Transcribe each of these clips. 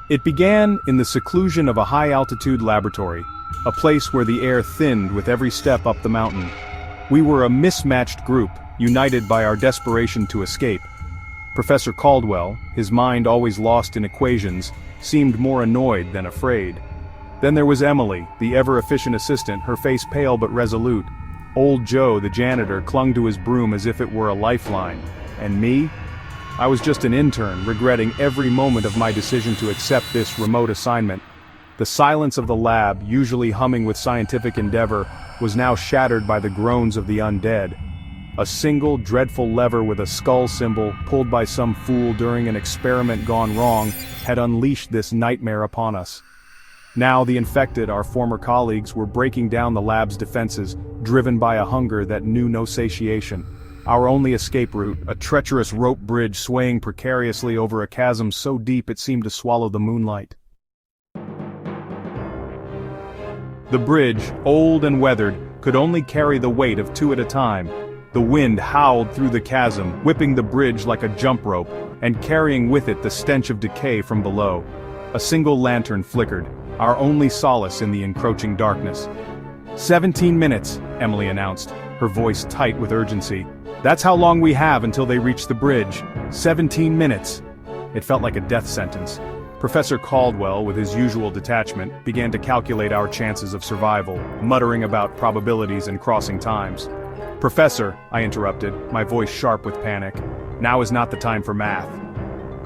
It began in the seclusion of a high-altitude laboratory, a place where the air thinned with every step up the mountain. We were a mismatched group, united by our desperation to escape. Professor Caldwell, his mind always lost in equations, seemed more annoyed than afraid. Then there was Emily, the ever-efficient assistant, her face pale but resolute. Old Joe, the janitor, clung to his broom as if it were a lifeline. And me? I was just an intern, regretting every moment of my decision to accept this remote assignment. The silence of the lab, usually humming with scientific endeavor, was now shattered by the groans of the undead. A single, dreadful lever with a skull symbol, pulled by some fool during an experiment gone wrong, had unleashed this nightmare upon us. Now the infected, our former colleagues, were breaking down the lab's defenses, driven by a hunger that knew no satiation. Our only escape route, a treacherous rope bridge swaying precariously over a chasm so deep it seemed to swallow the moonlight. The bridge, old and weathered, could only carry the weight of two at a time. The wind howled through the chasm, whipping the bridge like a jump rope, and carrying with it the stench of decay from below. A single lantern flickered, our only solace in the encroaching darkness. 17 minutes, Emily announced, her voice tight with urgency. That's how long we have until they reach the bridge. 17 minutes. It felt like a death sentence. Professor Caldwell, with his usual detachment, began to calculate our chances of survival, muttering about probabilities and crossing times. "Professor," I interrupted, my voice sharp with panic, "now is not the time for math."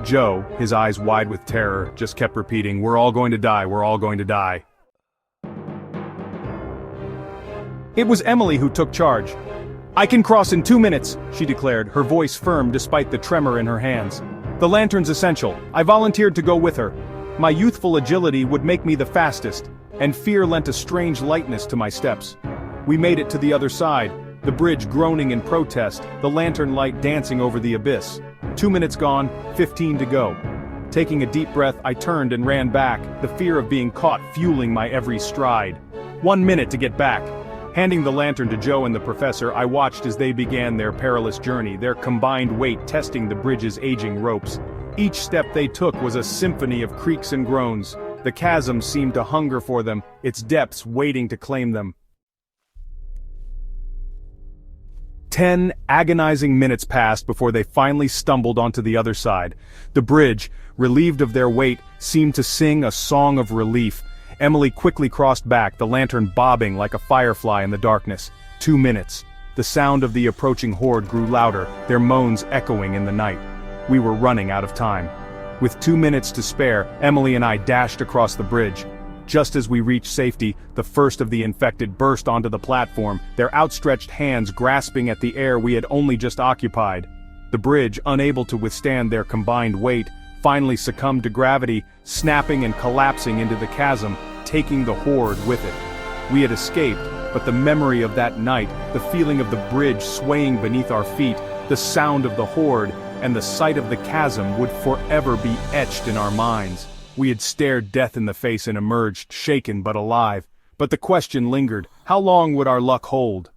Joe, his eyes wide with terror, just kept repeating, "We're all going to die, we're all going to die." It was Emily who took charge. "I can cross in 2 minutes," she declared, her voice firm despite the tremor in her hands. "The lantern's essential. I volunteered to go with her. My youthful agility would make me the fastest, and fear lent a strange lightness to my steps. We made it to the other side, the bridge groaning in protest, the lantern light dancing over the abyss. 2 minutes gone, 15 to go. Taking a deep breath, I turned and ran back, the fear of being caught fueling my every stride. 1 minute to get back. Handing the lantern to Joe and the professor, I watched as they began their perilous journey, their combined weight testing the bridge's aging ropes. Each step they took was a symphony of creaks and groans. The chasm seemed to hunger for them, its depths waiting to claim them. 10 agonizing minutes passed before they finally stumbled onto the other side. The bridge, relieved of their weight, seemed to sing a song of relief. Emily quickly crossed back, the lantern bobbing like a firefly in the darkness. 2 minutes. The sound of the approaching horde grew louder, their moans echoing in the night. We were running out of time. With 2 minutes to spare, Emily and I dashed across the bridge. Just as we reached safety, the first of the infected burst onto the platform, their outstretched hands grasping at the air we had only just occupied. The bridge, unable to withstand their combined weight, finally succumbed to gravity, snapping and collapsing into the chasm, taking the horde with it. We had escaped, but the memory of that night, the feeling of the bridge swaying beneath our feet, the sound of the horde, and the sight of the chasm would forever be etched in our minds. We had stared death in the face and emerged, shaken but alive. But the question lingered, how long would our luck hold?